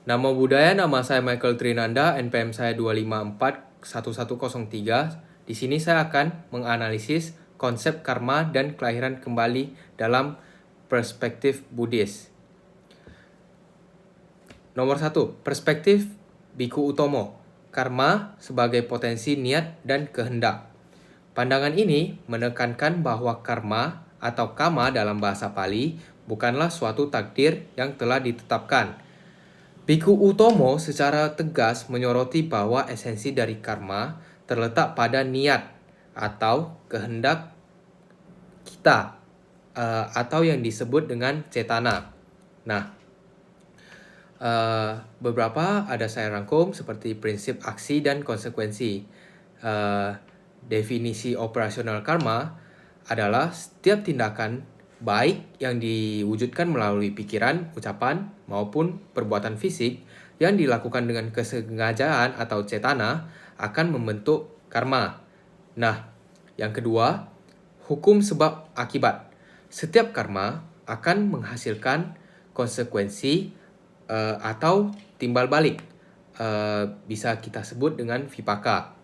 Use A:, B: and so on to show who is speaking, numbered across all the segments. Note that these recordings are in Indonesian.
A: Nama budaya, nama saya Michael Trinanda, NPM saya 2541103. Di sini saya akan menganalisis konsep karma dan kelahiran kembali dalam perspektif Buddhis. Nomor 1, perspektif Biku Utomo. Karma sebagai potensi niat dan kehendak. Pandangan ini menekankan bahwa karma atau kama dalam bahasa Pali bukanlah suatu takdir yang telah ditetapkan. Biku Utomo secara tegas menyoroti bahwa esensi dari karma terletak pada niat atau kehendak kita atau yang disebut dengan cetana. Nah, beberapa ada saya rangkum seperti prinsip aksi dan konsekuensi. Definisi operasional karma adalah setiap tindakan baik yang diwujudkan melalui pikiran, ucapan, maupun perbuatan fisik yang dilakukan dengan kesengajaan atau cetana akan membentuk karma. Nah, yang kedua, hukum sebab akibat. Setiap karma akan menghasilkan konsekuensi atau timbal balik. Bisa kita sebut dengan vipaka.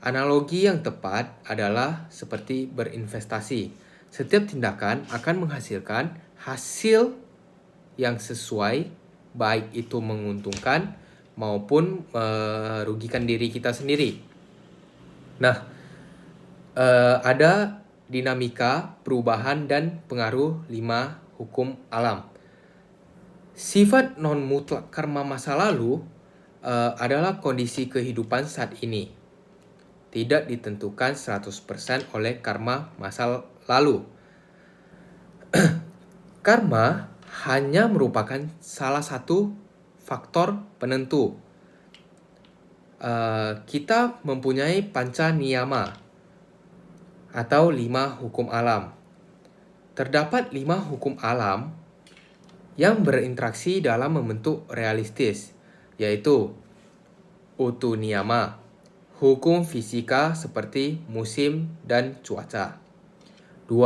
A: Analogi yang tepat adalah seperti berinvestasi. Setiap tindakan akan menghasilkan hasil yang sesuai, baik itu menguntungkan maupun merugikan diri kita sendiri. Nah, ada dinamika, perubahan, dan pengaruh 5 hukum alam. Sifat non-mutlak karma masa lalu adalah kondisi kehidupan saat ini. Tidak ditentukan 100% oleh karma masa lalu. Karma hanya merupakan salah satu faktor penentu. Kita mempunyai panca niyama atau 5 hukum alam. Terdapat 5 hukum alam yang berinteraksi dalam membentuk realistis, yaitu utu niyama, hukum fisika seperti musim dan cuaca. 2.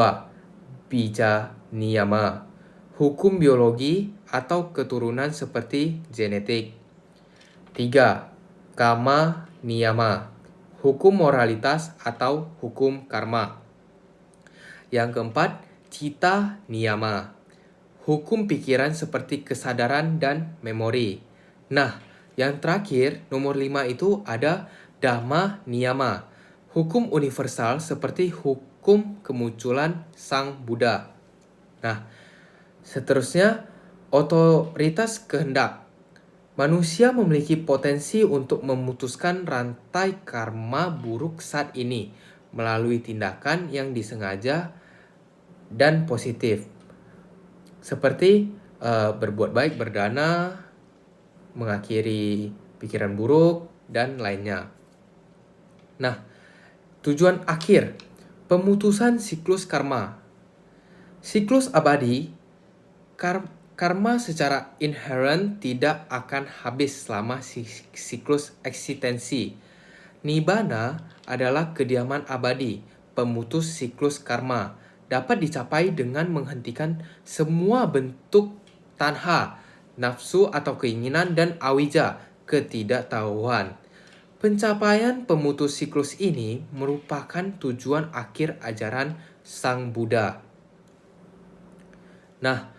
A: Bija niyama, hukum biologi atau keturunan seperti genetik. 3. Kama niyama, hukum moralitas atau hukum karma. Yang keempat, cita niyama, hukum pikiran seperti kesadaran dan memori. Nah, yang terakhir, nomor 5 itu ada Dhamma niyama, hukum universal seperti hukum kemunculan Sang Buddha. Nah, seterusnya, otoritas kehendak. Manusia memiliki potensi untuk memutuskan rantai karma buruk saat ini melalui tindakan yang disengaja dan positif. Seperti berbuat baik, berdana, mengakhiri pikiran buruk, dan lainnya. Nah, tujuan akhir, pemutusan siklus karma. Siklus abadi, karma secara inherent tidak akan habis selama siklus eksistensi. Nibbana adalah kediaman abadi, pemutus siklus karma. Dapat dicapai dengan menghentikan semua bentuk tanha, nafsu atau keinginan, dan awija, ketidaktahuan. Pencapaian pemutus siklus ini merupakan tujuan akhir ajaran Sang Buddha. Nah,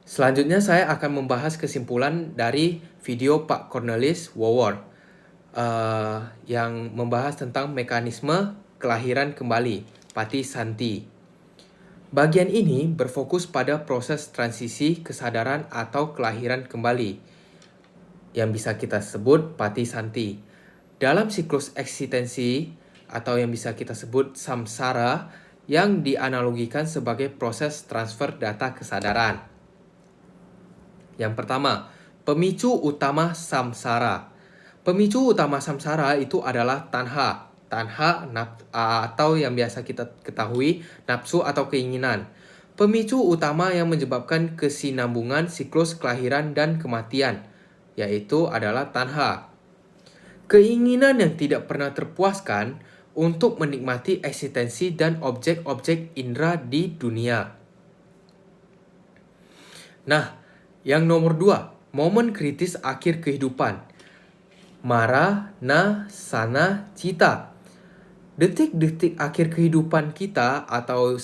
A: selanjutnya saya akan membahas kesimpulan dari video Pak Cornelis Wawor yang membahas tentang mekanisme kelahiran kembali, Pati Santi. Bagian ini berfokus pada proses transisi kesadaran atau kelahiran kembali, yang bisa kita sebut Pati Santi. Dalam siklus eksistensi atau yang bisa kita sebut samsara, yang dianalogikan sebagai proses transfer data kesadaran. Yang pertama, pemicu utama samsara. Pemicu utama samsara itu adalah tanha. Tanha atau yang biasa kita ketahui nafsu atau keinginan. Pemicu utama yang menyebabkan kesinambungan siklus kelahiran dan kematian, yaitu adalah tanha. Keinginan yang tidak pernah terpuaskan untuk menikmati eksistensi dan objek-objek indera di dunia. Nah, yang nomor 2, Momen kritis akhir kehidupan. Mara, na, sana, cita. Detik-detik akhir kehidupan kita atau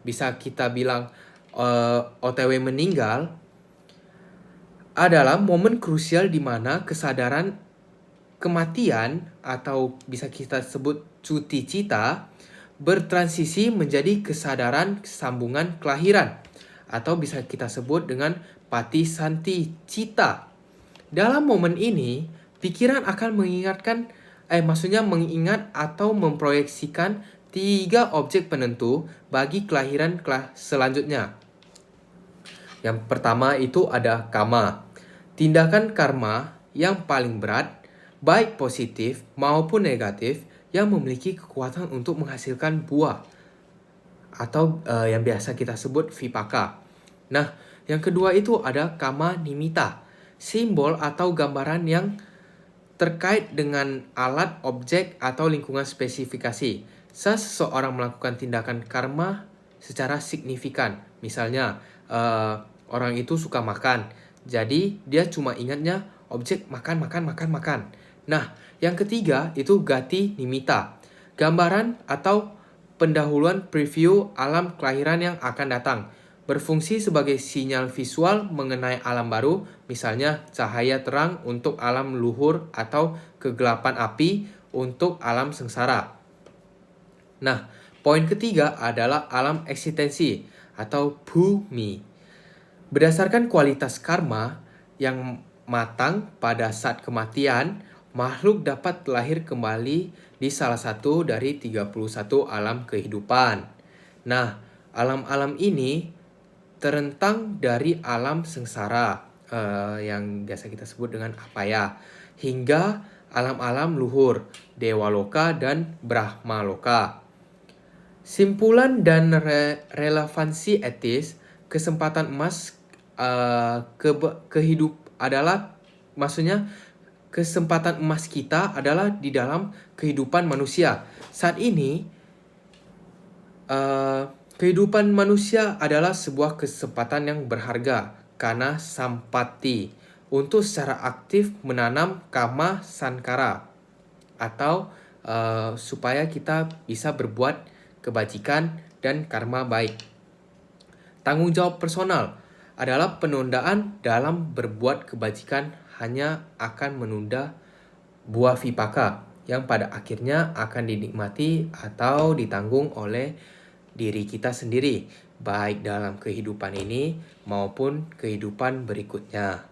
A: bisa kita bilang OTW meninggal adalah momen krusial di mana kesadaran kematian atau bisa kita sebut cuti cita bertransisi menjadi kesadaran sambungan kelahiran atau bisa kita sebut dengan pati santi cita. Dalam momen ini, pikiran akan mengingat atau memproyeksikan 3 objek penentu bagi kelahiran selanjutnya. Yang pertama itu ada kama. Tindakan karma yang paling berat, baik positif maupun negatif, yang memiliki kekuatan untuk menghasilkan buah atau yang biasa kita sebut vipaka. Nah, yang kedua itu ada kama nimita, simbol atau gambaran yang terkait dengan alat, objek, atau lingkungan spesifikasi. Seseorang melakukan tindakan karma secara signifikan. Misalnya, orang itu suka makan, jadi dia cuma ingatnya objek makan. Nah, yang ketiga itu gati nimita, gambaran atau pendahuluan preview alam kelahiran yang akan datang. Berfungsi sebagai sinyal visual mengenai alam baru, misalnya cahaya terang untuk alam luhur atau kegelapan api untuk alam sengsara. Nah, poin ketiga adalah alam eksistensi atau bumi. Berdasarkan kualitas karma yang matang pada saat kematian, makhluk dapat lahir kembali di salah satu dari 31 alam kehidupan. Nah, alam-alam ini terentang dari alam sengsara yang biasa kita sebut dengan apaya hingga alam-alam luhur, dewaloka dan brahmaloka. Simpulan dan relevansi etis kesempatan emas kesempatan emas kita adalah di dalam kehidupan manusia. Saat ini kehidupan manusia adalah sebuah kesempatan yang berharga karena sampati untuk secara aktif menanam kama sankara atau supaya kita bisa berbuat kebajikan dan karma baik. Tanggung jawab personal adalah penundaan dalam berbuat kebajikan hanya akan menunda buah vipaka yang pada akhirnya akan dinikmati atau ditanggung oleh diri kita sendiri, baik dalam kehidupan ini maupun kehidupan berikutnya.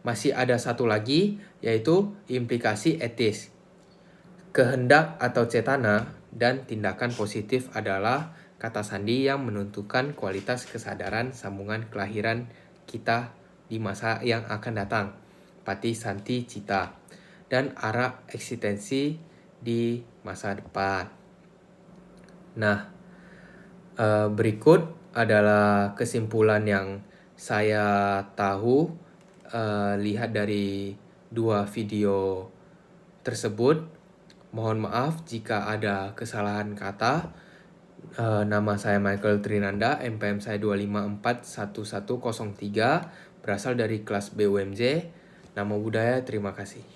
A: Masih ada satu lagi, yaitu implikasi etis. Kehendak atau cetana dan tindakan positif adalah kata sandi yang menentukan kualitas kesadaran sambungan kelahiran kita di masa yang akan datang, pati santi cita, dan arah eksistensi di masa depan. Nah, berikut adalah kesimpulan yang saya tahu lihat dari 2 video tersebut. Mohon maaf jika ada kesalahan kata. Nama saya Michael Trinanda, MPM saya 2541103, berasal dari kelas BUMJ. Namo Buddhaya, terima kasih.